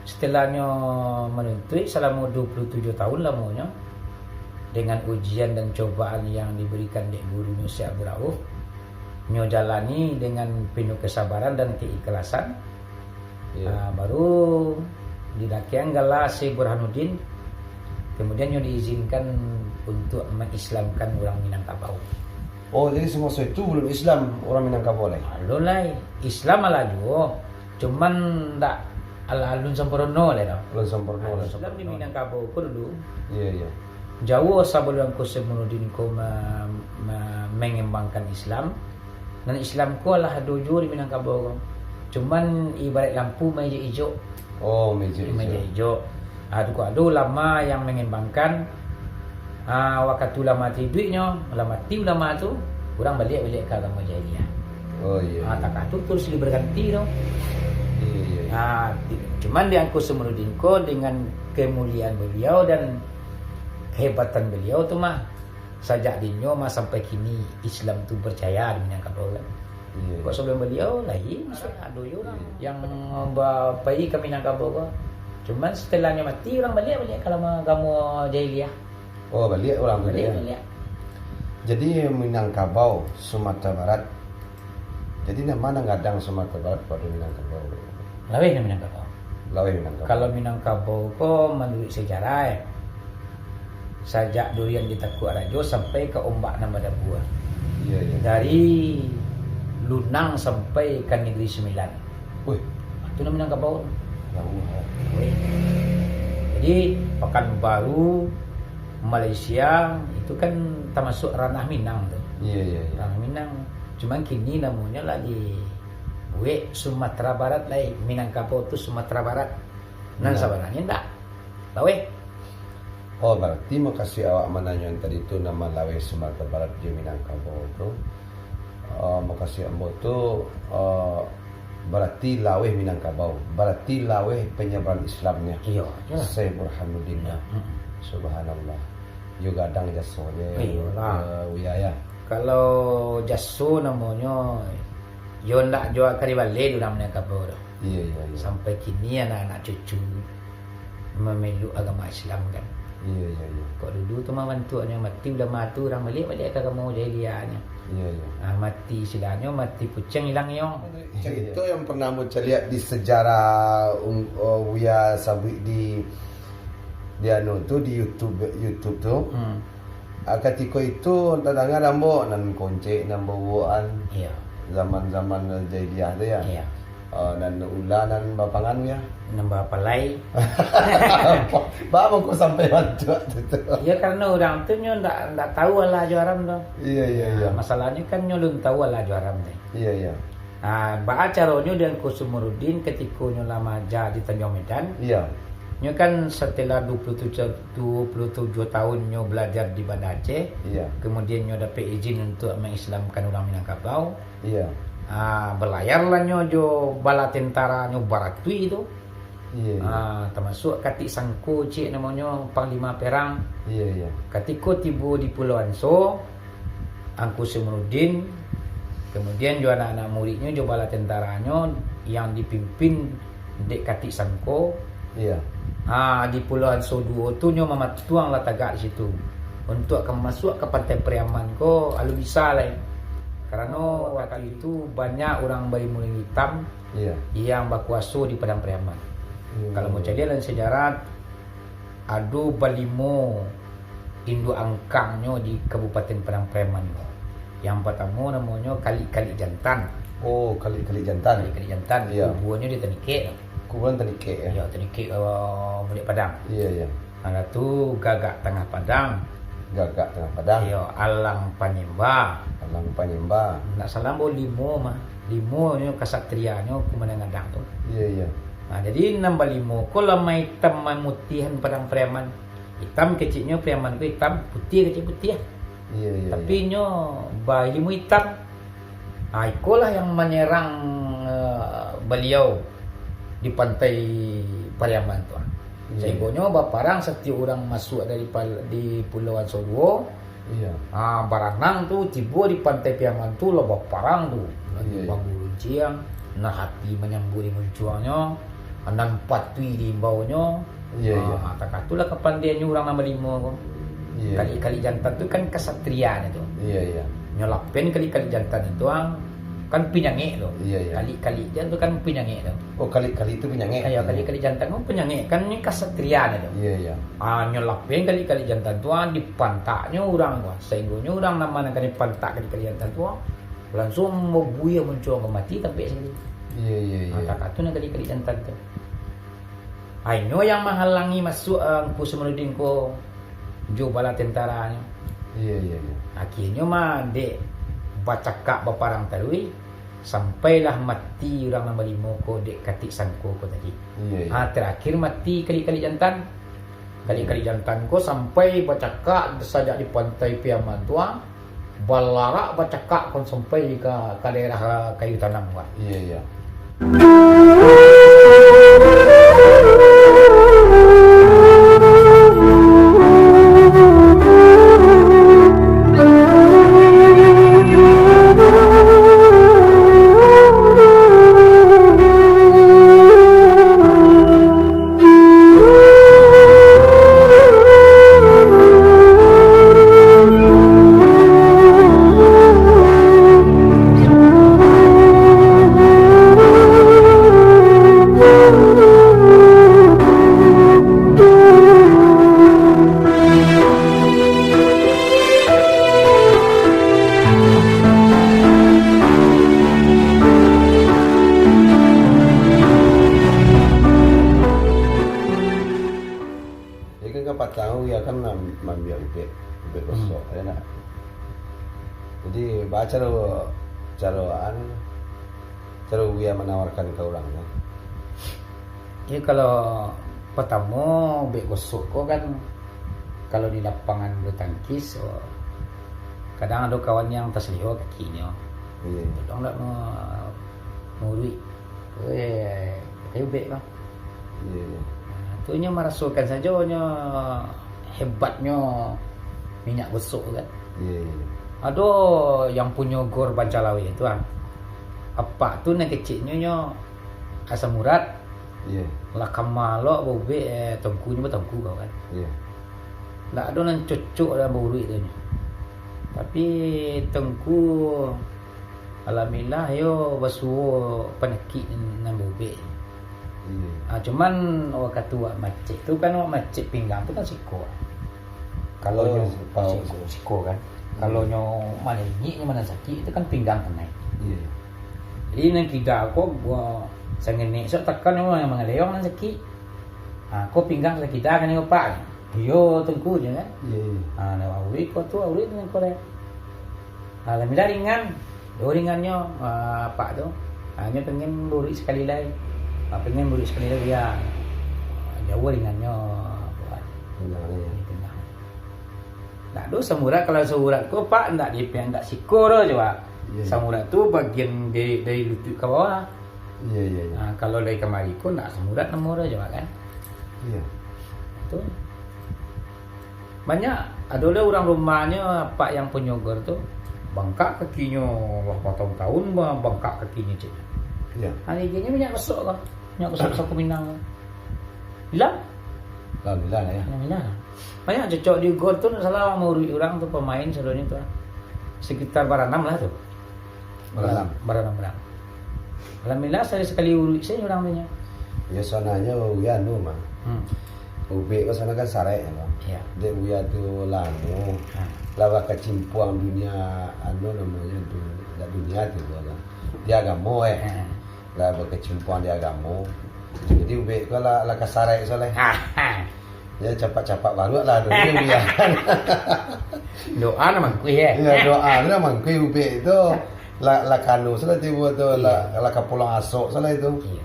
setelahnya menuntut selama 27 tahun lamanya dengan ujian dan cobaan yang diberikan dek gurunya Syekh Abdul Rauf, nyo jalani dengan penuh kesabaran dan keikhlasan. Baru didakian gala Syekh Burhanuddin, kemudian nyo diizinkan untuk mengislamkan orang Minangkabau. Oh, jadi semasa itu belum Islam orang Minangkabau lagi? Alun lah, Islam ala juga, cuman ndak alun sempurna lah. Belum sempurna lah. Islam di Minangkabau ko dulu. Iya. Jauh sebelum ko Burhanuddin ko mengembangkan Islam, dan Islam ko lah dojo di Minangkabau ko. Cuman ibarat lampu meja hijau. Oh, meja hijau. Ada ulama yang mengembangkan. Waktu ulama tidunya, ulama tu, orang balik ke agama jahiliyah. Oh iya. Tak tu terus berganti tu. Iya. Cuman diangkut Burhanuddin ko dengan kemuliaan beliau dan kehebatan beliau tu mah sejak dinyo mah sampai kini Islam tu percaya di Minangkabau kan. Iya. Kok sebelum beliau lain ada orang yang pergi ke Minangkabau ko. Cuman setelahnya mati orang balik ke agama jahiliyah. Oh, balik orang balik. Jadi Minangkabau, Sumatera Barat. Jadi mana ngadang Sumatera Barat pada Minangkabau? Laweh Minangkabau. Minangkabau. Kalau Minangkabau ko menurut sejarah sejak durian di Takuk Rajo sampai ke ombak Nambada Buah. Iya. Dari Lunang sampai ke Negeri Sembilan. Wih, itu namanya Minangkabau. Jadi Pekanbaru, Malaysia itu kan termasuk ranah Minang tuh. Iya. Ranah Minang. Cuman kini namanya lah di Sumatera Barat lah. Minangkabau itu Sumatera Barat. Nan sebenarnya enggak. Lawe. Oh, berarti makasih awak menanya tadi itu nama Lawe Sumatera Barat di Minangkabau tu. Makasih ambo tu berarti Lawe Minangkabau. Berarti Lawe penyebaran Islamnya. Iya. Syekh Burhanuddin. Subhanallah. Juga adang jasonya. Wilayah. Kalau jaso namanya yo ndak jual kari balik dalam Minangkabau. Iya. Sampai kini anak-anak cucu memeluk agama Islam kan. Iya. Kok dulu tu mah mantuanya mati ulama tu orang balik ke agama jahiliyahnya. Iya. Mati istilahnya mati kucing hilang yo. Itu yang pernah saya lihat di sejarah Uya Sabwi di anu tu di YouTube tu. Ketika itu tadanga nambo nan konce nambo buan. Iya. Zaman-zaman jahiliyah tu ya. Iya. Dan ulanan bapangan ya. Nambah palai. Ba ko sampai bantu tu. Ya karena orang tu nyo ndak tahu ala juaram tu. Iya. Masalahnya kan nyo belum tahu ala juaram tu. Iya. Ba acaranya dengan Burhanuddin ketika nyo lama aja di Tanjung Medan. Iya. Nyo kan setelah 27 tahun nyo belajar di Banda Aceh. Iya. Kemudian nyo dapat izin untuk mengislamkan orang Minangkabau. Iya. Berlayarlah nyo jo bala tentara nyo Baratui itu. Iya. Termasuk Katik Sangko cik namanya Panglima Perang. Iya. Ketika tiba di Pulau Anso, Angku Burhanuddin, kemudian jo anak-anak muridnya jo bala tentaranya yang dipimpin Dek Katik Sangko. Iya. Di Pulau Anso 2 tu nyo mematuang lah tagak di situ. Untuk akan masuk ke Pantai Priaman ko alu bisa lah. Karena waktu itu banyak orang bayi muling hitam yang berkuasa di Padang Priaman. Kalau mau cari dalam sejarah, ada balimo induk angkangnya di Kabupaten Padang Priaman. Yang pertama namanya Kali-Kali Jantan. Oh, Kali-Kali Jantan. Kali-Kali Jantan. Iya. Kuburannya di Tenike. Kuburan Tenike ya. Ya, Tenike Mulik Padang. Iya. Ada tu Gagak Tengah Padang. Gagak Tengah Padang. Ya, Alang Panyemba. Alang Panyemba. Nak salah bo limo mah. Limo ni kasatrianya kumenangadang tu. Iya. Jadi nambah limo ko lamai hitam mutihan Padang Priaman. Hitam kecilnya Priaman tu hitam, putih kecil putih. Iya. Tapi nyo bayi limo hitam. Ikolah yang menyerang beliau di pantai Pariaman tu. Sehingga baparang setiap orang masuk di Pulau Ansowo. Iya. Baranang tu tiba di pantai Pariaman tu lo baparang tu. Iya. Bangun runciang, nah hati menyambut munculnya. anan patui di bawahnya. Iya, iya. Tak katulah kepandaiannya orang nama lima ko. Iya. Kali-kali jantan tu kan kesatriaan itu. Iya, iya. Nyolapen kali-kali jantan itu kan pinyange tu. Iya, iya. Kali-kali jantan tu kan pinyange tu. Oh, kali-kali itu penyanyi. Ayo kali-kali jantan tu pinyange kan ini kesatriaan itu. Iya, iya. Nyolapen kali-kali jantan tu di pantaknya orang ko. Sehinggonya orang nama nak di pantak kali-kali jantan tu langsung mau buaya muncul ke mati tapi sini. Iya, iya, iya. Tak katu nak kali-kali jantan tu. Ayo yang menghalangi masuk ku semenuding ko jo bala tentaranya. Iya, iya, iya. Akhirnya mah dek bacakak baparang tarui sampailah mati orang nama lima ko dek katik sangko ko tadi. Iya, iya. Terakhir mati kali-kali jantan. Kali-kali jantan ko sampai bacakak saja di pantai Piaman tua. Balarak bacakak kon sampai ke daerah kayu tanam ko. Iya, iya. Mambiar ubek gosok ya nak. Jadi baca cara Uya menawarkan ke orang ya. Ya kalau pertama ubek gosok ko kan kalau di lapangan bulu tangkis kadang ada kawan yang terselio kakinya. Iya. Dong nak mau duit. Kayak ubek kan. Iya. Tu nya merasakan saja nya hebatnya minyak gosok kan. Iya. Ada yang punya gor Bancalawi itu apa tu nak kecilnya nya asam urat. Iya. Lah kamalo bobe tengkunya betengku kau kan. Iya. Tak ada nan cocok dalam bau duit tu. Tapi tengku alhamdulillah yo basuh penyakit nan bobe. Cuman orang kata macet tu kan macet pinggang tu kan siko. Kalau siko kan. Kalau nyo mana nyik mana sakit itu kan pinggang kena. Iya. Jadi nang kida aku gua sangenek sok tekan yang mangaleong nang sakit. Aku pinggang sakit kan yo pak. Yo tengku je kan. Iya. Nah awri ko tu awri nang ko le. Alhamdulillah ringan. Ringannya pak tu. Hanya pengen luri sekali lagi. Pengen beli sekali lagi ya. Jauh ringannya buat. Nah, do samurat kalau samurat ko pak ndak dipian ndak sikor aja pak. Samurat tu bagian dari lutut ke bawah. Iya, iya, iya. Nah, kalau dari kemari ko ndak samurat nomor aja pak kan. Iya. Tu. Banyak ada orang rumahnya pak yang penyogor tu bengkak kakinya bertahun-tahun bengkak kakinya cik. Iya. Hari ini minyak gosok kah? Minyak gosok satu Minang. Hilang? Alhamdulillah ya. Alhamdulillah. Banyak cocok di gol tu salah mau orang tu pemain sebenarnya tu. Sekitar baranam lah tu. Baranam. Alhamdulillah saya sekali urut saya orang punya. Ya sananya Uya nu mah. Ubek ke sana kan sare ya. Iya. Dek Uya tu lanu. Lawa kecimpuang dunia anu namanya tu dunia tu kan. Dia agama lah berkecimpuan di agama. Jadi ubek ko la kasarek soleh. Ya cepat-cepat baru lah dulu dia. Doa nama kui ya. Ya doa nama kui ubek itu la kanu soleh tiba tu la kapulang asok soleh itu. Iya.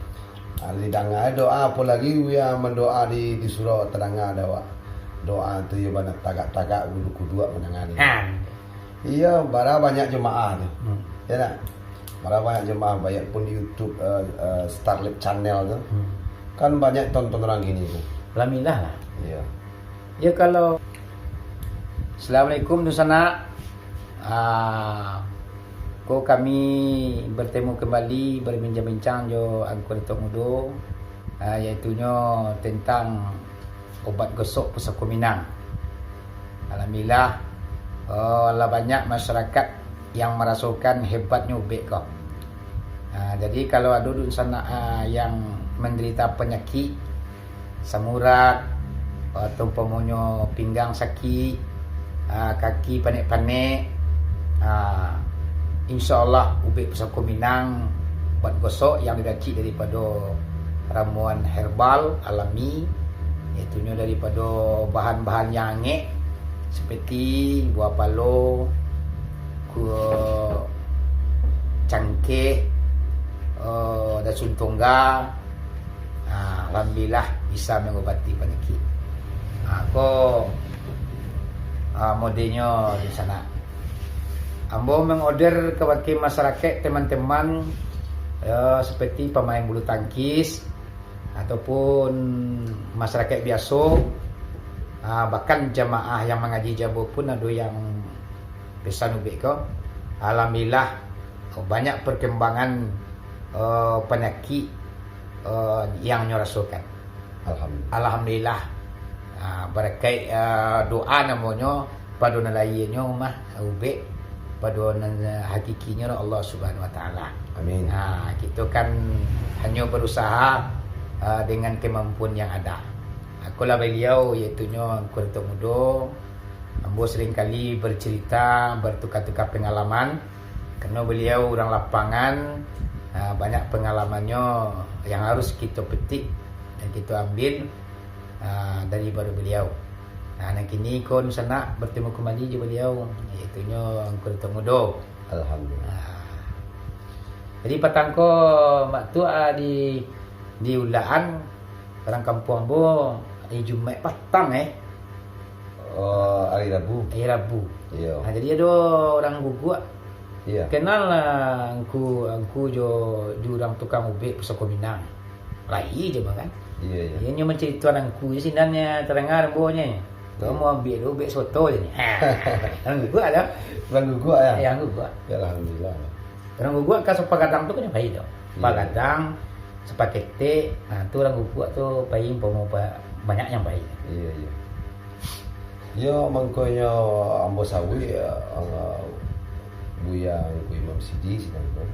Di danga doa apa lagi dia mendoa di surau teranga ada doa tu ya banyak tagak-tagak dulu kedua menangani. Iya, bara banyak jemaah tu. Ya nak. Malah banyak jemaah banyak pun di YouTube Starlip Channel tu. Kan banyak tonton orang gini tu. Alhamdulillah lah. Iya. Ya kalau Assalamualaikum tu sana. Kami bertemu kembali berbincang-bincang jo angkor Tok Mudo. Iaitunya tentang obat gosok Pusaka Minang. Alhamdulillah, lah banyak masyarakat yang merasakan hebatnya ubek kau. Jadi kalau ada di sana yang menderita penyakit samurat atau umpamanya pinggang sakit, kaki panik-panik, insya-Allah ubek Pusaka Minang obat gosok yang diracik daripada ramuan herbal alami, iaitunya daripada bahan-bahan yang angek seperti buah palo, cangkeh, dasun tongga. Alhamdulillah bisa mengobati penyakit. Modelnya di sana. Ambo mengorder kepada masyarakat teman-teman seperti pemain bulu tangkis ataupun masyarakat biasa, bahkan jamaah yang mengaji jabu pun ada yang pesan ubek ko. Alhamdulillah banyak perkembangan penyakit yang nyorasokan. Alhamdulillah. Berkat doa namanya pada nelayannya mah ubek pada hakikinya Allah Subhanahu Wa Taala. Amin. Kita kan hanya berusaha dengan kemampuan yang ada. Akulah beliau iaitunya Kurto Mudo. Ambo seringkali bercerita, bertukar-tukar pengalaman karena beliau orang lapangan, banyak pengalamannya yang harus kita petik dan kita ambil daripada beliau. Dan kini kon sana bertemu kembali dengan beliau iaitunya Kurto Mudo. Alhamdulillah. Jadi patangko mak tu di ulaan orang kampung Ambo hari Jumaat petang Hari Rabu. hari Rabu. Iya. Jadi ada orang guguk. Iya. Kenal lah angku jo orang tukang ubek Pusaka Minang. Lai je kan. Iya. Dia nyo menceritakan angku je sinannya terengar bonya. Kamu ambil ubek soto je ni. Orang guguk ada. Orang guguk ya. Yang guguk. Ya, alhamdulillah. Orang guguk kan sepagadang tu kan baik tu. Sepagadang sepakete, tu orang guguk tu baik banyak yang baik. Iya. Yo mangkonya ambo sawi buyang ku Imam Sidi sidang tu.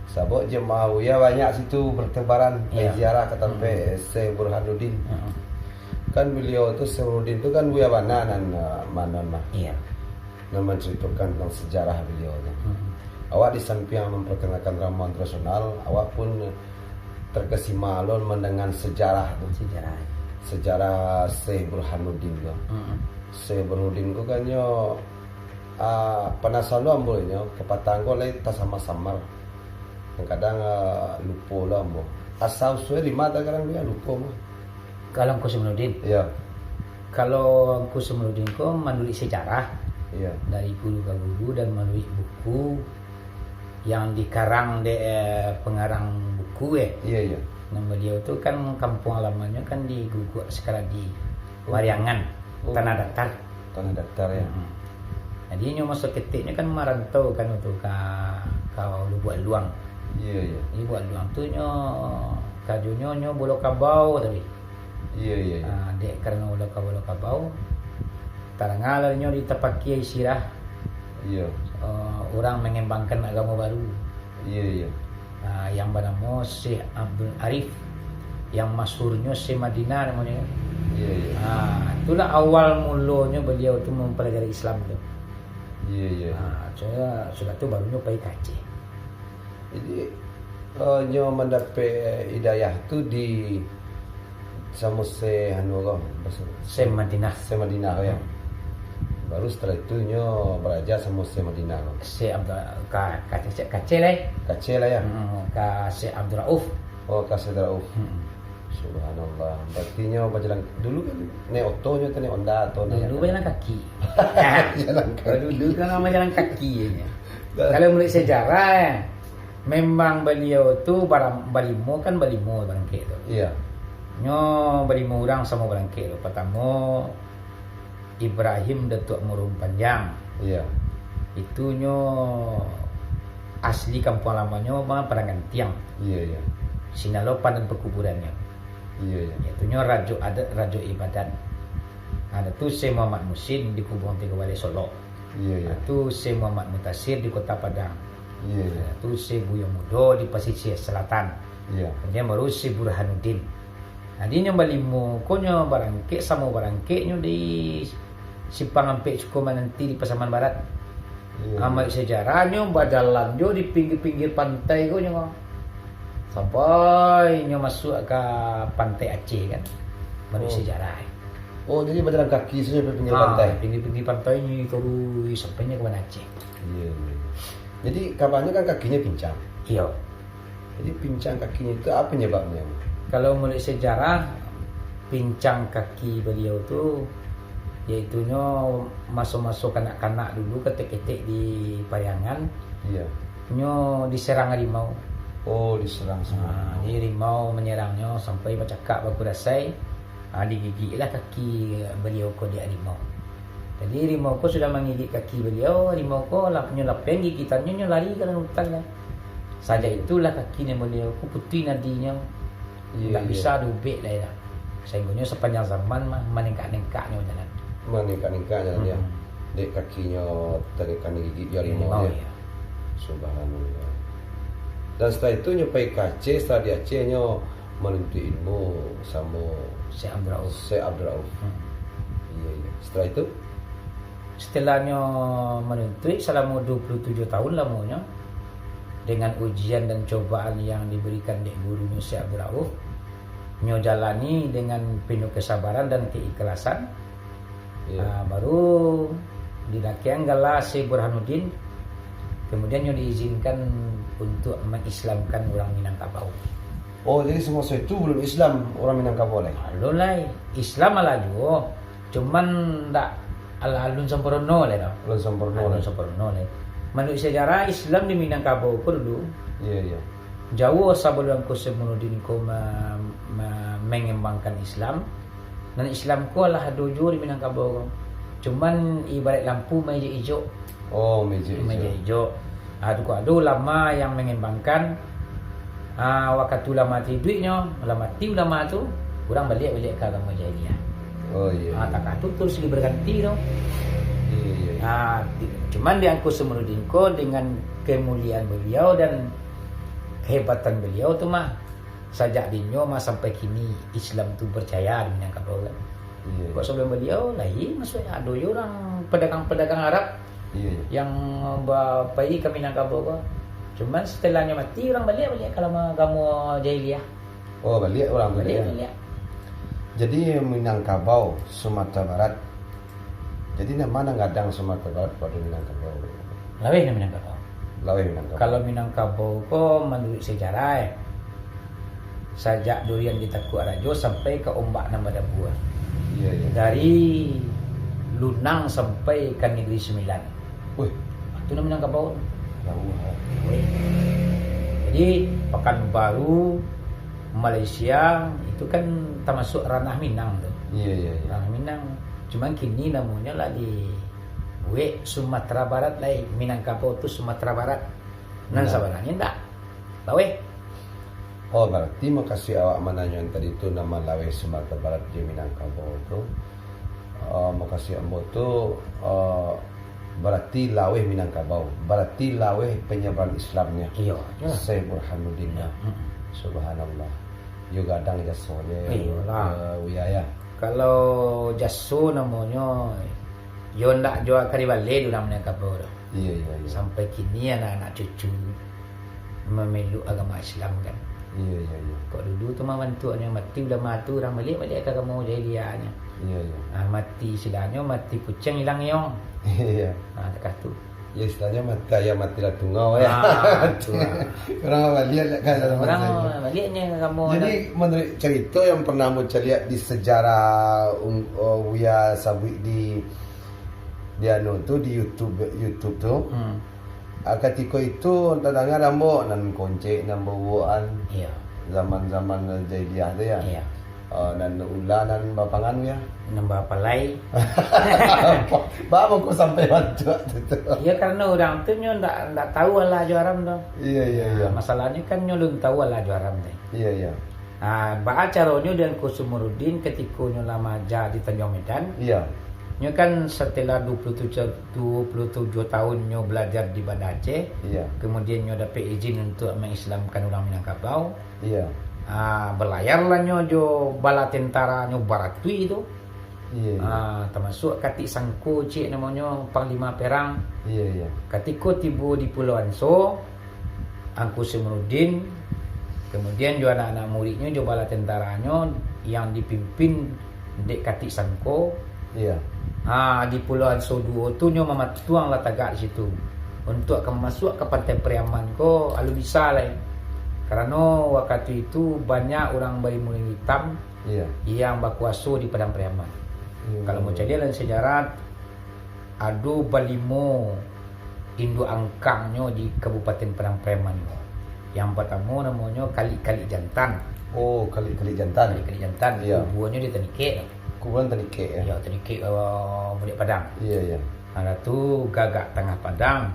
Sabot jemaah ya banyak situ bertebaran ziarah ke tempat Syekh Burhanuddin. Kan beliau tu Syekh Burhanuddin tu kan buya mana dan manon mah. Iya. Nama menceritakan tentang sejarah beliau tu. Awak di samping memperkenalkan ramuan tradisional, awak pun terkesima alon mendengar sejarah tu. Sejarah Syekh Burhanuddin tu. Syekh Burhanuddin tu kan yo penasaran bolehnya kepatang ko lai tas sama-samar. Kadang lupa lah ambo. Asal usul di mata kadang dia lupa mah. Kalau Angku Semuludin. Iya. Kalau Angku Semuludin ko menulis sejarah. Iya. Dari guru ke guru dan menulis buku yang dikarang pengarang buku Iya. Nama beliau tu kan kampung halamannya kan di Guguk sekarang di Wariangan, Tanah Datar. Tanah Datar ya. Jadi nyo masa ketiknya kan merantau kan untuk ke buat luang. Iya. Ini buat luang tu nyo kajunya nyo bolo kabau tadi. Iya. Dek karena bolo kabau. Tarangal nyo ditepaki isirah. Iya. Orang mengembangkan agama baru. Iya. Yang bernama Syekh Abdul Arif, yang masyhurnya Syekh Madinah namanya. Iya. Itulah awal mulanya beliau tu mempelajari Islam tu. Iya. Saya sudah tu barunya pergi kaji. Jadi nyo mendapat hidayah tu di sama Syekh Syekh Madinah. Syekh Madinah ya. Baru setelah itu nyo belajar sama Syekh Madinah. Syekh Abdul Kacil lah. Kacil lah ya. Syekh Abdul Rauf. Oh, Syekh Abdul Rauf. Subhanallah. Berarti nyo berjalan dulu kan naik oto nyo tu naik Honda atau naik dulu berjalan kaki. Jalan kaki. Dulu kan nama jalan kaki ya. Kalau menurut sejarah memang beliau tu balimo barangkali tu. Iya. Nyo balimo orang sama barangkali tu. Pertama Ibrahim Datuk Murum Panjang. Iya. Itu nyo asli kampung halamannya Parangan Tiang. Iya. Sinalopan dan perkuburannya. Iya, iya. Yaitu rajo adat, rajo ibadat. Ada tu Syekh Muhammad Musin di Kubung Tiga Wali Solo. Iya, iya. Itu Syekh Muhammad Mutasir di Kota Padang. Iya, iya. Itu Syekh Buyo Mudo di Pesisir Selatan. Iya. Kemudian baru Syekh Burhanuddin. Nah, dia nyoba limo, konyo barangke sama barangke nyo di Simpang Ampek Sukoman nanti di Pasaman Barat. Iya. Amal sejarahnya badalan jo di pinggir-pinggir pantai konyo. Sampai nyo masuk ke pantai Aceh kan. Menurut Oh. sejarah. Oh, jadi berjalan kaki saja sampai pinggir Ah, pantai. pinggir-pinggir pantai ni terus sampainya ke Aceh. Iya, iya. Jadi kabarnya kan kakinya pincang. Iya. Jadi pincang kakinya itu apa penyebabnya? Kalau mulai sejarah pincang kaki beliau tu yaitunya masuk-masuk kanak-kanak dulu ketik-ketik di Pariangan Iya. nyo diserang harimau. Oh, diserang sama. Jadi harimau menyerangnya sampai bercakap baku dasai. Digigit lah kaki beliau ko dia harimau. Jadi harimau ko sudah menggigit kaki beliau, harimau ko lapnya lapeng gigitannya nyo lari ke dalam hutan lah. Saja itulah kakinya beliau ko putih nadinya. Iya, Tak bisa dubik lah ya. Sehingga sepanjang zaman mah meningkat-ningkatnya jalan. Meningkat jalannya. Dek kakinya terkena gigit harimau ya. Ya. Subhanallah. Dan setelah itu nyampai ke Aceh, setelah di Aceh nyo menuntut ilmu sama Syekh Abdul Rauf. Syekh Abdul Rauf. Iya, iya. Setelah itu Setelahnya menuntut selama 27 tahun lamanya dengan ujian dan cobaan yang diberikan dek gurunya Syekh Abdul Rauf, nyo jalani dengan penuh kesabaran dan keikhlasan. iya. Baru dilakian gala Syekh Burhanuddin, kemudian nyo diizinkan untuk mengislamkan orang Minangkabau. Oh, jadi semasa itu belum Islam orang Minangkabau lagi. Alun lah, Islam ala juga, cuman ndak alun sempurna lah. Belum sempurna Alun lagi. sempurna lah. Menurut sejarah Islam di Minangkabau ko dulu Iya, iya. jauh sebelum ko Semunuddin ko mengembangkan Islam. Dan Islam ko lah dojo di Minangkabau. Cuman ibarat lampu meja hijau. Oh, meja Meja hijau. hijau. Ada ulama yang mengembangkan. Waktu ulama mati duitnya, ulama mati ulama tu kurang balik ke agama jahiliyah. Oh, iya. Tak tu terus berganti tu. Iya, iya. Cuman diangkut Semunuddin ko dengan kemuliaan beliau dan kehebatan beliau tu mah sajak dinyo mah sampai kini Islam tu berjaya di Minangkabau kan. Iya. Kok sebelum beliau lain maksudnya ada orang pedagang-pedagang Arab Iya, iya. yang pergi ke Minangkabau ko. Cuman setelahnya mati orang balik kalau agama jahiliyah. Oh, balik orang balik. Balik. Jadi Minangkabau, Sumatera Barat. Jadi mana ngadang Sumatera Barat pada Minangkabau? Laweh na Minangkabau. Laweh Minangkabau. Kalau Minangkabau ko menurut sejarah sajak durian di Takuk Rajo sampai ke ombak nama Dabua. Iya, iya. Dari Lunang sampai ke Negeri Sembilan. Wih, Itu nama Minangkabau. jauh. Jadi Pekanbaru, Malaysia itu kan termasuk ranah Minang tuh. Iya, iya, iya. Ranah Minang. Cuman kini namanya lah di Buek Sumatera Barat lah. Minangkabau itu Sumatera Barat. Nan sebenarnya enggak. Laweh. Oh, berarti makasih awak menanya yang tadi itu nama Laweh Sumatera Barat di Minangkabau itu. Makasih ambo tu berarti Laweh Minangkabau. Berarti Laweh penyebaran Islamnya. Iya. Syekh Burhanuddin. Ya. Subhanallah. Juga kadang jasone. Iyalah. Wilayah. Kalau Jasso namanya yo ndak jual kari balik dalam Minangkabau. Iya, iya, iya. Sampai kini anak-anak cucu memeluk agama Islam kan. Iya, iya, iya. Kok dulu tu mah bantuannya mati udah matu orang balik ke agama jahiliyahnya. Iya, iya. Mati silanya mati kucing hilang yong. Iya. Dekat tu. Ya istilahnya mati ayam mati lah tungau ya. Tu lah. Orang lihat kan Orang baliknya kamu Jadi menurut cerita yang pernah mau lihat di sejarah Uya Sabwi di anu tu di YouTube tu. Ketika itu tadanga rambo nan konce nan bawaan Iya. zaman-zaman jahiliyah tu ya. Iya. Nan ulah nan bapangan ya. Nambah palai. Bapak kok sampai waktu tu. Ya karena orang tu nyo ndak tahu Allah juaram tu. Iya, iya, iya. Masalahnya kan nyo belum tahu Allah juaram tu. Iya, iya. Ba acaranya dan Kusumuruddin ketika nyo lama aja di Tanjung Medan. Iya. Nyo kan setelah 27 tahun nyo belajar di Banda Aceh. Iya. Kemudian nyo dapat izin untuk mengislamkan orang Minangkabau. Iya. Berlayarlah nyo jo bala tentara nyo Baratui itu. Iya. Termasuk Katik Sangko cik namanya Panglima Perang. Iya. Ketika tiba di Pulau Anso, Angku Kusumuruddin, kemudian juga anak-anak muridnya juga bala tentaranya yang dipimpin Dek Katik Sangko. Iya. Di Pulau Anso 2 tu nyo mematuang lah tagak di situ untuk akan masuk ke Pantai Priaman ko alu bisa lah. Karena waktu itu banyak orang Balimuling hitam yang berkuasa di Padang Priaman. Kalau mau cari dalam sejarah, ada balimo induk angkangnya di Kabupaten Padang Priaman. Yang pertama namanya Kali-Kali Jantan. Oh, Kali-Kali Jantan. Kali-Kali Jantan. Iya. Kuburannya di Tenike. Kuburan Tenike ya. Ya, Tenike Mudik Padang. Iya. Ada tu Gagak Tengah Padang.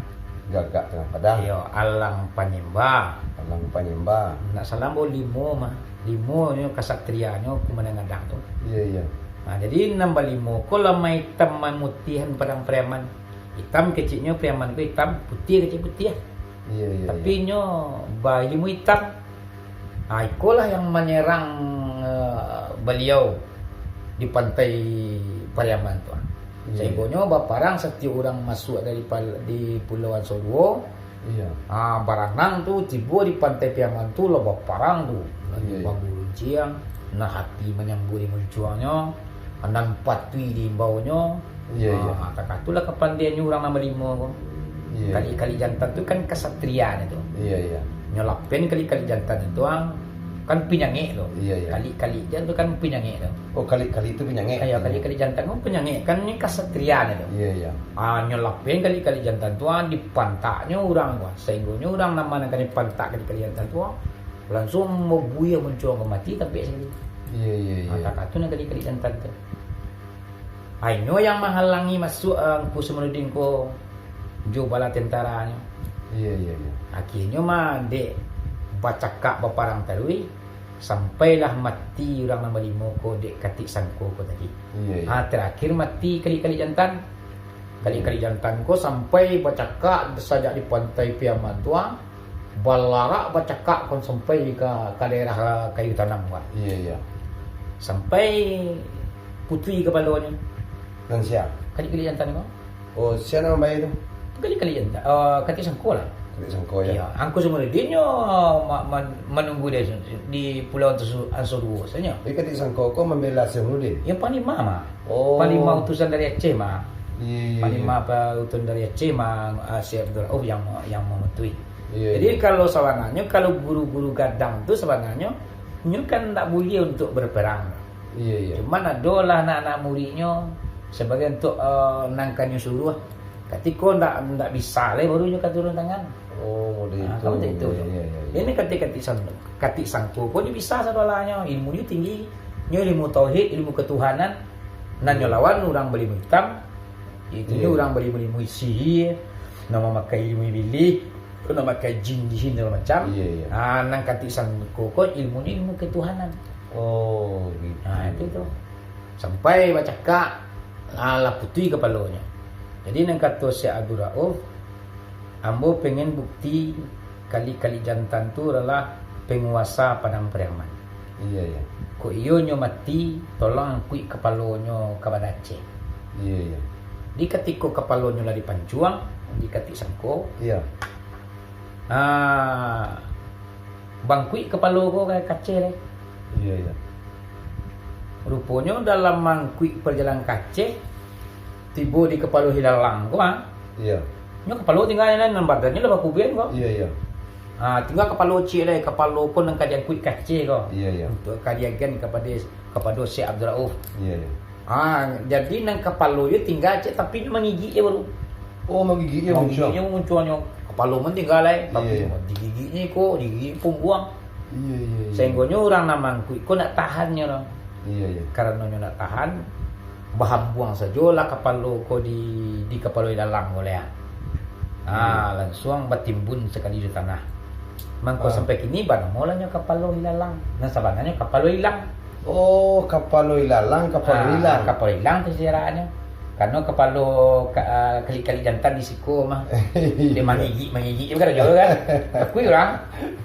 Gagak Tengah Padang. Ya, Alang Panyemba. Alang Panyemba. Nak salam bo limo mah. Limo ni kasatrianya kumenangadang tu. Iya. Jadi nambah limo ko lamai hitam mutihan Padang Priaman. Hitam kecilnya Priaman ko hitam, putih kecil putih. Iya. Tapi nyo bayi mu hitam. Ikolah yang menyerang beliau di pantai Priaman tu. Sehingga nyo baparang setiap orang masuk di Pulau Anso 2. Iya. Baranang tu tiba di pantai Priaman tu lo baparang tu. Lagi bambu runciang, nah hati menyambut di muncuannya, nampak tui di bawahnya. Iya. Takatulah kepandiannya orang nama 5 ko. Kali-Kali Jantan tu kan kesatriaan itu. Iya. Nyolapin Kali-Kali Jantan itu kan pinyange tu. Iya. Kali-Kali Jantan tu kan pinyange tu. Oh, Kali-Kali itu pinyange. Iya, Kali-Kali Jantan tu pinyange kan ini kesatriaan itu. Iya. Nyolapin Kali-Kali Jantan tu di pantaknya orang ko. Sehingga orang nama nak di pantak Kali-Kali Jantan tu langsung mau buaya muncul ke mati tapi sekali. Iya. Takatu nak Kali-Kali Jantan tu. Aino yang menghalangi masuk Kusumuruddin ko jo bala tentaranya. Iya. Akhirnya mah dek bacakak baparang tarui sampailah mati orang nombor 5 ko dek Katik Sangko ko tadi. Iya. Terakhir mati Kali-Kali Jantan. Kali-Kali Jantan ko sampai bacakak saja di pantai Priaman tua. Balarak bacakak kon sampai ke daerah Kayu Tanam kan. Iya. Sampai putri kepalanya. Dan siap. Kali-Kali Jantan ko. Oh, siapa nama bayi itu? Kali-Kali Jantan. Katik Sangko lah. Katik Sangko ya. Iya, Angku Kusumuruddin menunggu dia di Pulau Anso 2 saja. Katik Sangko kau membela Kusumuruddin. Yang Panglima mah. Oh. Panglima utusan dari Aceh mah. Iya. Panglima utusan dari Aceh mah Syekh Abdul Rauf yang memutui. Iya. Jadi kalau sebenarnya kalau guru-guru gadang tu sebenarnya nyu kan tak boleh untuk berperang. Iya. Cuman adalah anak-anak muridnya sebagai untuk nangkannya suruh. Ketika ndak bisa le baru nyu turun tangan. Oh, itu. Kamu itu. Iya. Ini Katik Sangko pun bisa sadolanya, ilmunya tinggi. Nyu ilmu tauhid, ilmu ketuhanan. Nan lawan orang berimu hitam. Itu orang berimu sihir. Nama makai ilmu bilik, nama makai jin macam. Iya. Nang Katik Sangko ko ilmunya ilmu ketuhanan. Oh, gitu. Itu. Sampai bacakak ala putih kepalanya. Jadi nang kata Syekh Abdul Rauf, ambo pengen bukti Kali-Kali Jantan tu adalah penguasa Padang Priaman. Iya. Ko iyo nyo mati, tolong kui kepalonyo ke Banda Aceh. Iya. Di ketika kepalonyo lah dipancuang di Katik Sangko. Iya. Bangkui kepalo ko kay kace le. Iya. Rupanya dalam mangkui perjalanan kace tiba di kepala hilalang ko Iya. Nyo kepala tinggalnya nan badannya lah bakuben ko. Iya. Tinggal kepala cik le, kepala ko nang kajian kuit kace ko. Iya. Untuk kajian kepada Syekh Abdul Rauf. Iya. Jadi nang kepala dia tinggal cik tapi mengigik dia baru. Oh, menggigit ya muncul. Menggigitnya munculnya kepala men tinggal le, tapi Iya. digigitnya ko, digigit pun buang. Iya. Sehingga orang namang kuit ko nak tahannya orang. Iya. Karena nyo nak tahan bahan buang sajalah kepala ko di kepala dalam boleh. Langsung bertimbun sekali di tanah. Mangko sampai kini bana molanya kapal lo hilang. Nah sabananya kapal lo hilang. Oh, kapal lo hilang, Kapal hilang tu sejarahnya. Karena kapal lo kali-kali jantan di siku mah. Dia mangigi juga ada kan. Aku orang.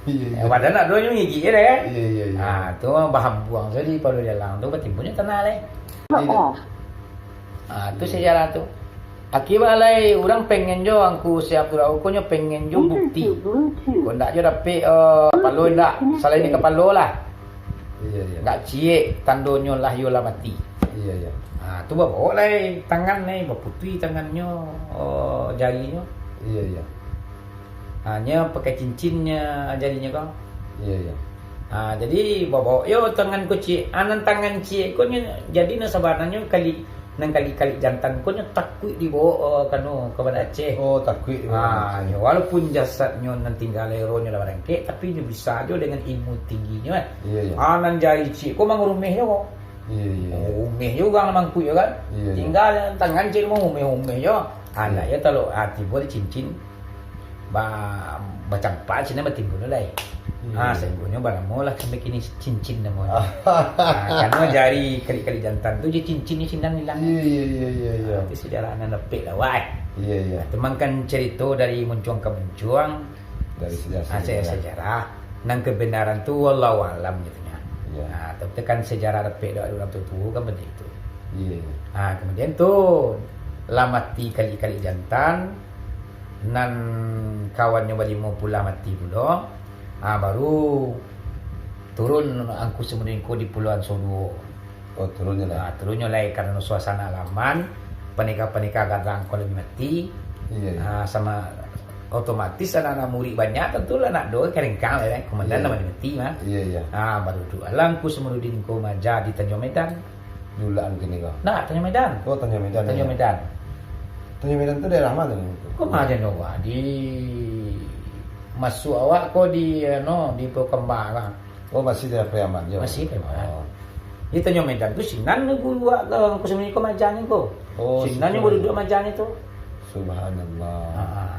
Iya. Badan nak dua ngigi ya kan. Iya. Tu bahan buang jadi kapal lo hilang tu bertimbulnya tanah leh. Tu sejarah tu. Akibat lai orang pengen jo angku siap turau ko nyo pengen jo bukti. Ko ndak jo dapat palo ndak salah ini kapalo lah. Iya. Ndak cie tandonyo lah yo lah mati. Iya. Tu bawa lai tangan ni berputih tangannya jarinya. Iya. Hanya pakai cincinnya jarinya kau. Iya. Jadi bawa yo tangan ko cie anan tangan cie ko jadi na sabananya kali jantan ko nya takut dibawa kanu kepada Aceh. Oh, takut. Ya, walaupun jasadnya nanti tinggal leronya lah barangke, tapi dia bisa aja dengan ilmu tingginya. Iya. Anan jari cik, kau mangurumehnya kok. Iya. Umeh juga mangku ya kan. Iya. Tinggal tangan cik mau umeh ya. Anak ya kalau hati boleh cincin, macam apa cina bertimbul lah. Sebenarnya barang molah sampai kini cincin namanya. Karena jari kali-kali jantan tu je cincinnya sinan hilang. Iya. Itu sejarah anak lepek lah wai. Iya. Teman kan cerita dari muncuang ke muncuang Dari sejarah nang kebenaran tu wallahu alam gitu nya. Iya. Tapi kan sejarah lepek dak orang tua kan begitu. Iya. Kemudian tu lamati kali-kali jantan nan kawannya bali mau pula mati pula. Baru turun angku semudingku di Pulauan Sodo. Oh, turunnya lah. Turunnya lah karena suasana alaman, penikah gadang kalau mati. Iya. Sama otomatis anak-anak murid banyak tentu lah nak doa keringkang lah komandan nama mati mah. Iya. Baru dua langku semudingku maja di Tanjung Medan. Dulaan kini kau. Nah, Tanjung Medan. Oh, Tanjung Medan. Tanjung Medan. Tanjung Medan tu daerah mana ni? Kau maja nyoba di masuk awak ko di Pulau Kembar lah. Oh, masih daerah Priaman je. Masih Priaman. Oh. Di Tanjung Medan tu sinan aku buat ke semini ko majanya ko. Oh, sinannya baru duduk majanya tu. Subhanallah.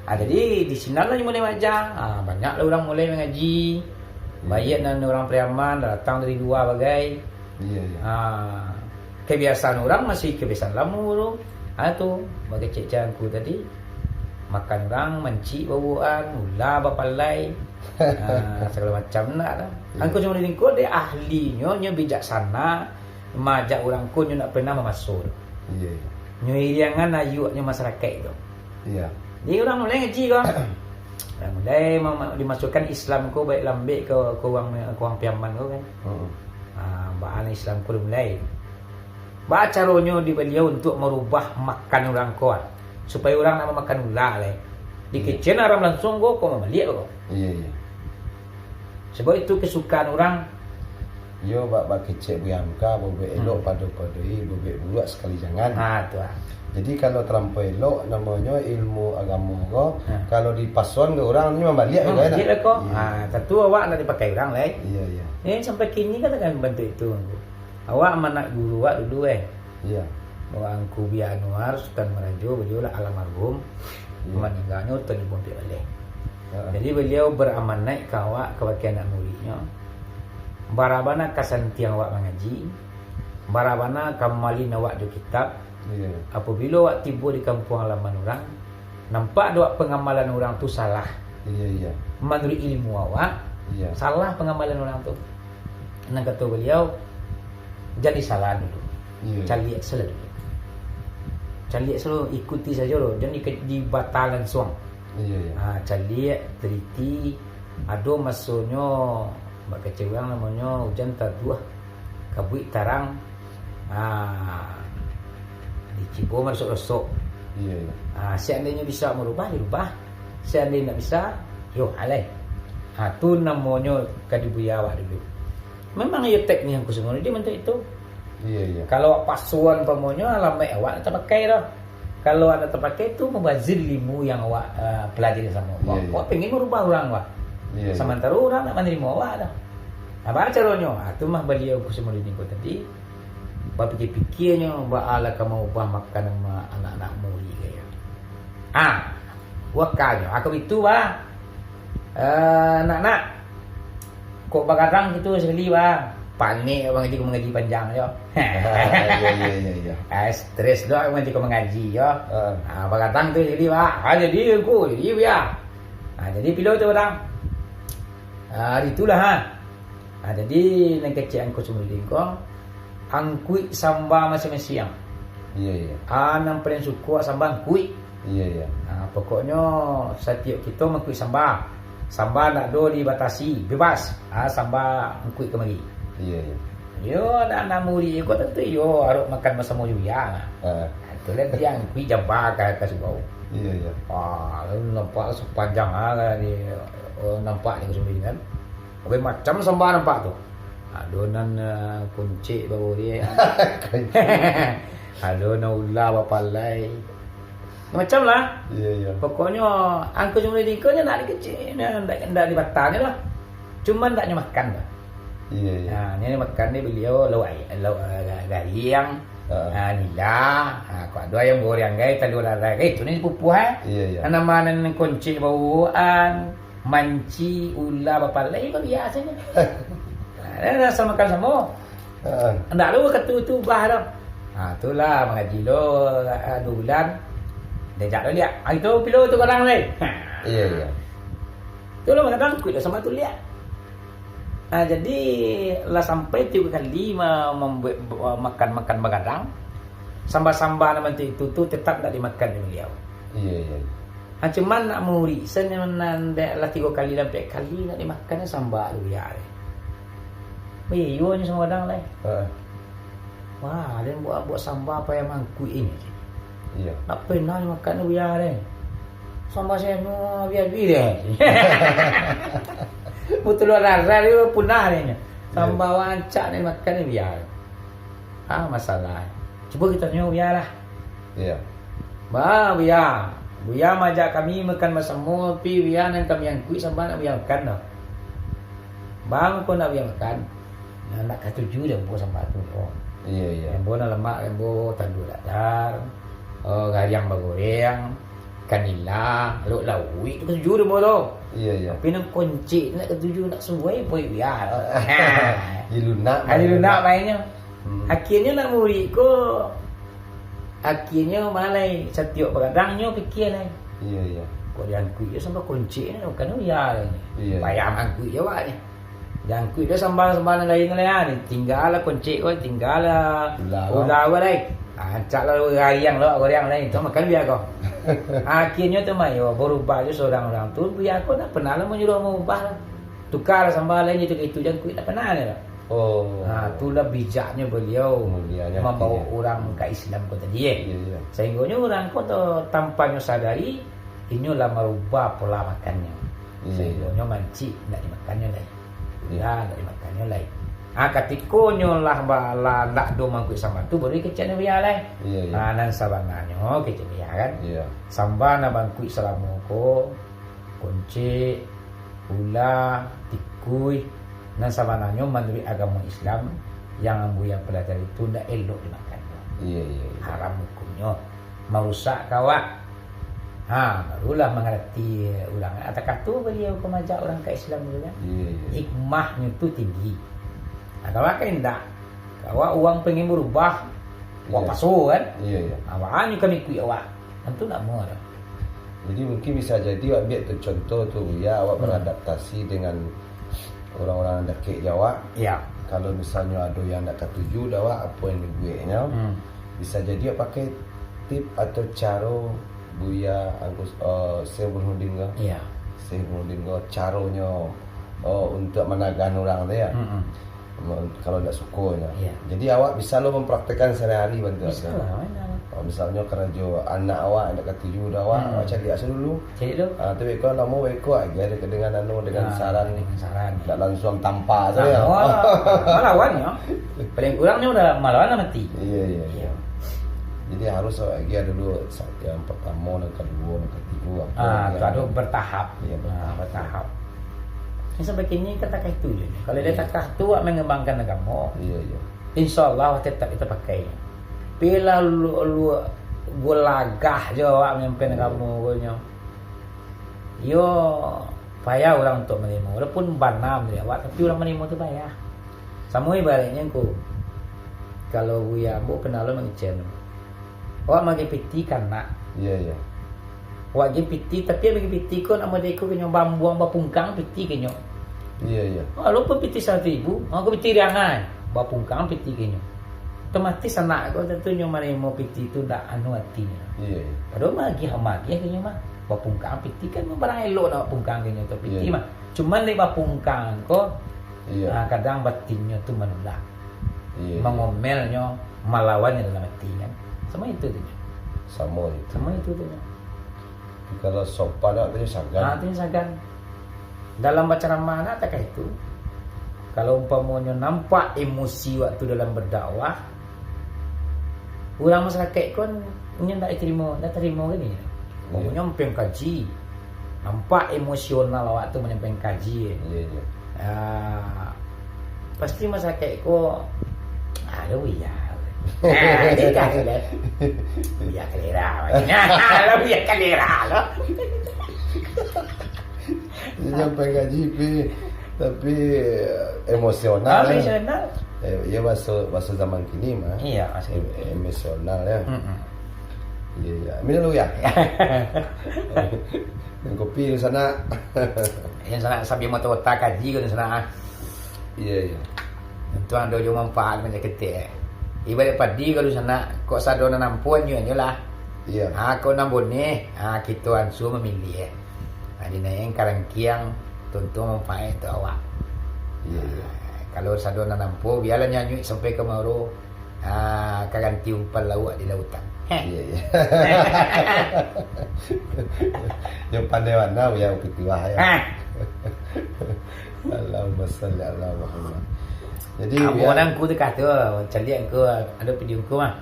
Jadi di sinan lah mulai majang. Banyak lah orang mulai mengaji. Bayat dan orang Priaman datang dari luar bagai. Iya. Kebiasaan orang masih kebiasaan lama tu. Tu bagai cek-cekku tadi. Makan orang, mencik bawaan, ular bapalai, segala macam nak lah. Angku cuma lingkut dia ahlinya, nya bijaksana, majak orang ko nya nak pernah memasuk. Iya. Nya iriangan ayunya masyarakat itu. Iya. Jadi orang mulai ngaji kau. Orang mulai dimasukkan Islam ko baik lambek ke orang Piaman ko kan. Bahan Islam ko mulai. Ba caranya di beliau untuk merubah makan orang ko. Supaya orang nak makan ular lah. Di kitchen orang langsung kau melihat kau. Iya. Sebab itu kesukaan orang. Yo bak kecek buyamka bobe elok padu-padui bobe buat sekali jangan. Tu lah. Jadi kalau terlampau elok namanya ilmu agama kau. Kalau dipasuan ke orang ni membalik juga kan. Iya kau. Tentu awak nak dipakai orang lah. Iya. Sampai kini kan akan bantu itu. Awak mana guru awak dulu Iya. Angku Biar Anwar Sultan Merajo beliau lah almarhum meninggalnya tahun 20 balik. Jadi beliau beramanat ke awak kepada anak muridnya. Barabana kasantiang awak mengaji, barabana kamalin awak do kitab. Apabila awak tiba di kampung halaman orang, nampak doa pengamalan orang tu salah. Iya. Menurut ilmu awak, salah pengamalan orang tu. Nang kata beliau, jadi salah dulu. Cari selalu. Cari selalu ikuti saja loh, jangan dibatalan suang. Cari teliti, ada masuknya bak kecewang namanya hujan taduah, kabut tarang, di Cibo masuk esok. Seandainya bisa merubah, dirubah. Seandainya tak bisa, yo alai. Tu namanya kadibuyawak dulu. Memang ya teknik yang kusungguh dia bentuk itu. Iya. Kalau pasuan pamonya alamat awak tak pakai dah. Kalau anda terpakai itu membazir ilmu yang awak pelajari sama awak. Awak pengen merubah orang awak. Sementara orang nak menerima awak dah. Apa caranya? Tu mah beliau kusungguh ini ko tadi. Berpikir-pikirnya baala kamu ubah makan sama anak-anak murid gaya. Wakalnya aku itu Nak kok bagadang gitu sekali bang. Panik abang itu mengaji panjang yo. Iya. Stres doang abang itu mengaji yo. Bagadang tu sekali bang. Jadi aku jadi ya. Jadi pilot tu orang. Itulah jadi nang kecil angku sumulin ko. Angkui samba masing-masing. Iya. Nang paling suka samba angkui. Iya. Pokoknya setiap kita mengkui samba. Samba nak do dibatasi, bebas. Samba angkui kemari. Iya. Yo nak muri ko tentu yo harus makan bersama juga. Itulah dia angkui jambak ke subau. Iya. Nampak sepanjang ni nampak ni sumber kan. Macam samba nampak tu. Adonan kunci bau dia. Adonan ular bapalai. Macam lah. Iya. Pokoknya angku cuma dikanya nak dikecil, nak dibatang lah. Cuma naknya makan lah. Iya. Ni makan ni beliau gariang, nila, kau ada yang goreng gay, telur ada gay. Itu ni pupuh Iya. Nama kunci bauan, manci, ular bapalai itu biasanya. Rasa makan semua. Ndak lu ketu bah dah. Itulah mengaji lo 2 bulan. Dia dia. Itu pilo tu kadang ni. Iya. Itulah kadang kuit sama tu lihat. Jadi lah sampai 3 kali membuat makan bagadang. Samba-samba nama itu tu tetap tak dimakan oleh beliau. Iya. Cuman nak muri senang lah 3 kali dan 4 kali nak dimakan samba tu ya. Iyo ni semua orang lain. Wah, dia buat samba apa yang mangkuk ini. Iya. Tak pernah makan tu biar dia. Samba saya biar dia. Betul rasa dia punah dia. Samba wancak ni makan ni biar. Masalah. Cuba kita tanya biarlah. Iya. Biar. Biar majak kami makan bersama, pi biar nan kami yang kuih samba nak biar makan dah. Bang kau nak biar makan. Nak ketujuh dah buat sambal tu. Iya. Lembu nak lemak, lembu tandu dadar. Gariang bagoreng, kanila, lauk lauk tu ketujuh dah tu. Iya. Tapi nak kunci nak ketujuh nak sesuai boleh biar. Lunak. Hari lunak mainnya. Akhirnya nak muri ko. Akhirnya malai setiap bagadangnya fikir lain. Iya. Kau dia angkui dia sampai kunci ni bukan biar ni. Bayam angkui jawab ni. Yang kuih dia sambal-sambal lain ni. Tinggal kunci kau, tinggal ular lain. Cak lah gariang lah, goreng lain. Tu makan biar kau. Akhirnya tu mayo berubah je seorang orang tu. Biar kau tak pernah lah menyuruh mengubah lah. Tukar sambal lain itu yang kuih tak pernah ni lah. Itulah bijaknya beliau membawa orang ke Islam kau tadi. Iya. Sehingga orang kau tu tanpa sadari, inilah merubah pola makannya. Sehingga mancik nak dimakannya lain. Ya, nak dimakannya lain. Ketika nyolah bala nak do mangkuk sama tu baru kecil biar lain. Iya. Nan sabangannya kecil biar kan. Iya. Samba na bangkuk selama ko kunci pula tikui nan sabangannya menurut agama Islam yang ambuya pelajari itu ndak elok dimakan. Iya. Haram hukumnya. Merusak kawak. Barulah mengerti ulang. Atakah tu beliau kemajak orang ke Islam dulu kan. Hikmahnya tu tinggi. Kalau kan tak, kalau uang pengen berubah, uang pasu kan. Iya. Awaannya kami kuih awak, tentu tak mau dah. Jadi mungkin bisa jadi awak biar tu contoh tu ya awak beradaptasi dengan orang-orang dekat Jawa. Ya. Kalau misalnya ada yang nak ketujuh awak apa yang dibuatnya, bisa jadi awak pakai tip atau cara Buya Angkus saya berunding ke? Iya. Saya berunding ke caranya untuk menagan orang tu ya. Kalau tak sukanya. Iya. Jadi awak bisa lo mempraktekkan sehari-hari bantu. Bisa lah. Misalnya kerja anak awak nak ketujuh awak cari asal dulu. Cari dulu. Tapi kalau nak mau ikut ada dengan saran tak langsung tanpa saya. Malawannya. Paling kurangnya udah malawan mati. Iya. Jadi harus lagi ada dulu yang pertama, yang kedua, yang ketiga. Itu ada bertahap. Iya, bertahap. Ini sebagainya kata itu je. Kalau dia takah tu mengembangkan agama. Iya. InsyaAllah tetap kita pakai. Bila lu golagah je awak menyampai agama punya. Yo payah orang untuk menerima. Walaupun banam dari awak, tapi orang menerima tu payah. Sama ibaratnya ku, kalau buya bu kenal lo mengecen, awak magi piti kan nak. Iya. Awak gi piti, tapi bagi piti ko nama dia ko kenyo bambuang bapungkang piti kenyo. Iya. Kalau pun piti 1,000, aku piti riangan, bapungkang piti kenyo. Otomatis anak ko tentunya menerima piti tu dak anu hatinya. Iya. Padahal magi hamagi kenyo mah. Bapungkang piti kan barang elok nak bapungkang kenyo tu piti Iya. mah. Cuman le bapungkang ko Iya. kadang batinnya tu menolak. Iya. Mengomelnya, melawannya dalam hati kan. Sama itu tu. Sama itu. Sama itu tu. Kalau sopan tu sagan. Itu sagan. Dalam bacaan mana tak itu? Kalau umpamanya nampak emosi waktu dalam berdakwah, orang masyarakat kon nya tak terima kan ni. Umpamanya mempeng kaji. Nampak emosional waktu menyampaikan kaji. Iya. Pasti masyarakat ko aduh ya. Dia kan le. Ya kelera. Lah ya kelera lah. Sampai gaji tapi emosional. Emosional. Ya bahasa zaman kini mah. Iya, Emosional ya. Iya. Minum dulu ya. Yang kopi di sana. Yang sana sambil motor otak kaji kan sana. Iya. Tuan do jo manfaat macam ketik. Ibarat padi kalau sana kok sadona nampuan je lah. Iya. Kau nambun ni, kita ansu memilih. Di naeng karangkiang tentu manfaat tu awak. Iya. Kalau sadona nampu biarlah nyanyi sampai ke Mauro. Kaganti umpan laut di lautan. Iya. Yang pandai mana ya ketua ya. Allahumma shalli ala Muhammad. Jadi orang ku dekat tu, calian ku ada video ku mah.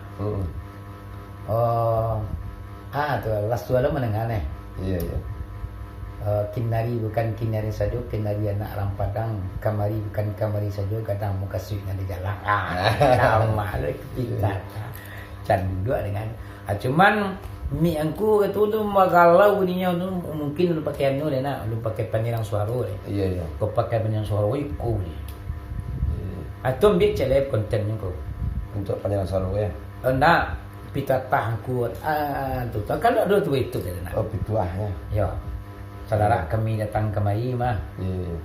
Tu last dua lo menengah ni. Iya. Kinari bukan kinari saja, kinari anak rampadang, kamari bukan kamari saja, kadang muka suiknya di jalan. Sama le kita. Candua dengan. Cuman mi angku itu tu magalau ninya tu mungkin lu pakai anu deh nak, lu pakai penyerang suara deh. Iya. Kau pakai penyerang suara iku ni. Atau ambil celeb kontennya kau. Untuk panjang sarung ya. Nak pita tangkut. Tu kalau ada tu itu deh nak. Oh pituahnya. Ya. Saudara kami datang kemari mah. Iya.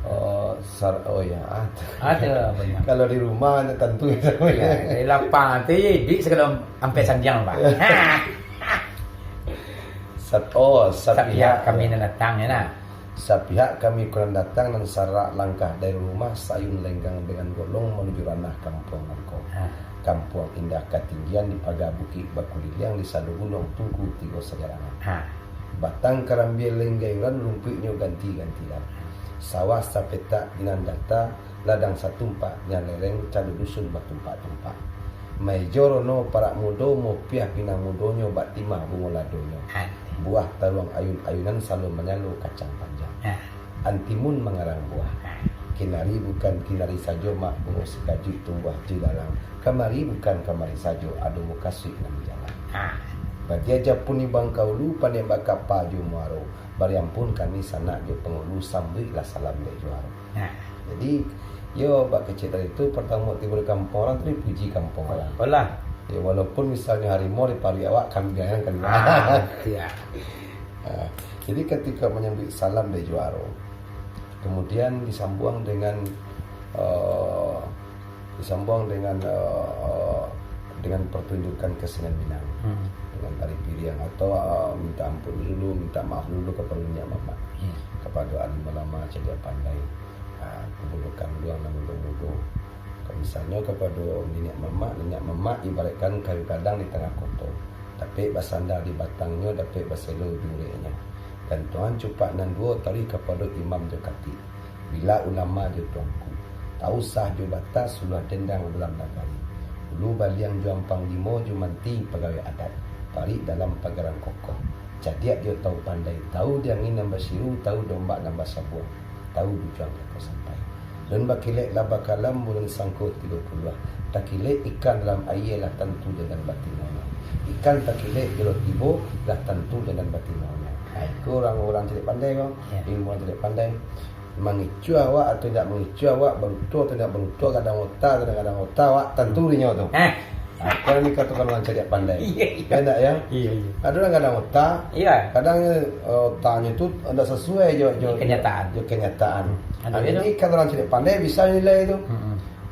Oh ya. Ada banyak. Kalau di rumah tentu Ya, dari lapang tu di segala sampai sanjang pak. Sepihak kami datang ya nak. Sepihak kami kurang datang dan sarak langkah dari rumah sayun lenggang dengan golong menuju ranah kampung Angkau. Kampung indah ketinggian di pagar bukit Bakuliliang di Sadu Gunung Tungku Tigo Sejarangan. Batang karambil lenggayuran lumpiknya ganti-gantian. Sawah sapetak dengan data ladang satumpak dengan lereng cadu dusun batumpak-tumpak. Maijorono para mudo mopiah pinang mudonyo batimah bunga ladonyo. Buah taruang ayun-ayunan selalu menyalu kacang panjang. Antimun mengarang buah. Kinari bukan kinari sajo mak bunga sekaju tumbuh jidalang. Kamari bukan kamari sajo adu muka suik nam jalan. Bagi aja pun ibang kaulu pandai baka paju muaro. Bariam pun kami sana je pengulu sambil salam de juaro. Jadi yo bak kecil tadi itu pertama tiba di kampung orang tu puji kampung orang. Olah. Ya, walaupun misalnya harimau di pari awak kami jangan kan. Ya. Jadi ketika menyambut salam de juaro, kemudian disambung dengan dengan pertunjukan kesenian Minang. Dengan tari piring atau minta ampun dulu, minta maaf dulu kepada Minyak Mama. Kepada alim ulama cedia pandai. Kebudukan luang dan mudo-mudo. Misalnya kepada Minyak Mama ibaratkan kayu kadang di tengah kota. Tapi basandar di batangnya, dapat baselo jurenya. Dan Tuhan cupak nan dua tari kepada Imam Jokati. Bila ulama je tuanku, tahu sah jo batas sulah dendang dalam nagari. Ulu baliang juang panglimo jumanti pegawai adat. Parik dalam pagaran kokoh. Jadiak dia tahu pandai, tahu dia ingin nambah siru, tahu domba nambah sabuang, tahu tujuan kita sampai. Dan bakilek laba kalam bulan sangkut 30. Takilek ikan dalam air lah tentu dengan batinanya. Ikan takilek jelot tibo lah tentu dengan batinanya. Itu orang-orang tidak pandai kau. Ya. Ilmu orang tidak pandai. Mengicu awak atau tidak mengicu awak, berutua atau tidak berutua, kadang-kadang otak awak tentu dia tu. Kalau ni katakan orang tidak pandai. Kan tak ya? Iya. Ada orang kadang otak, Iya. kadang otaknya tu tidak sesuai Kenyataan. Kenyataan. Ada Jadi kalau orang tidak pandai bisa nilai itu.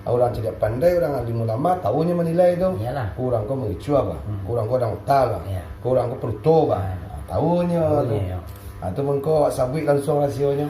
Orang tidak pandai, orang alim ulama tahunya menilai itu. Iyalah. Kurang kau mengicu apa? Kurang kau ada otak apa? Iya. Kurang kau berutua apa? Tahunya tu. Iya. Atau mengkau sabit langsung rasionya.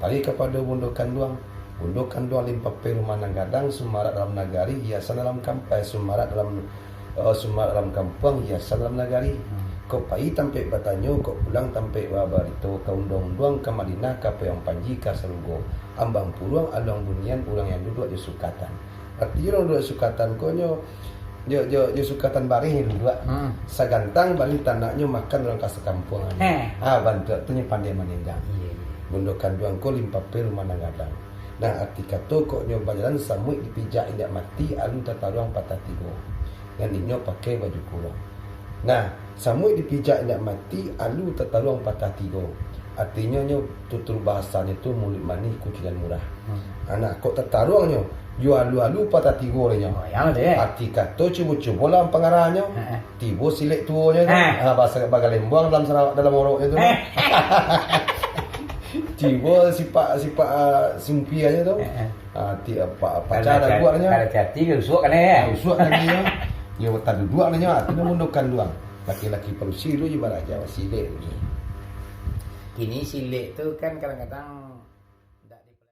Tadi kepada bundukan duang. Bundukan duang limpa rumah nanggadang, Sumarak dalam nagari, hiasan dalam kampung, Sumarak dalam kampung, hiasan dalam nagari. Kau pai tampe batanyo, kau pulang tampe wabarito, kau undang-undang ke Madinah, ke Peyang Panji, ke Serugo. Ambang puluang, alang bunian, orang yang duduk di sukatan. Artinya orang duduk di sukatan, kau nyo sukatan baring duduk. Sagantang baring tanahnya makan orang kasih kampung. Bantu tu nyo pandai meninggal. Bundukan duang ko limpa rumah nanggadang. Nah arti kata kok nyo bajalan samui dipijak indak mati alu tataruang patah tigo. Dan inyo pakai baju kurang. Nah samui dipijak indak mati alu tataruang patah tigo. Artinya nyo tutur bahasanya tu mulut manis kucilan murah. Anak kok tataruang nyo yo alu patah tigo nyo. Yang tu Arti kata cuba-cuba lah pengarahnya. Tibo silek tuanya tu. Bahasa bagai lembuang dalam Sarawak dalam oroknya tu. Tiba sifat simpi aja tu. Apa cara buatnya? Kalau jati ke usuk kan ya. Usuk lagi ya. Dia tak duduk nanya, tu mundukan duang. Laki-laki perlu silu je barak Jawa silek ni. Kini silek tu kan kadang-kadang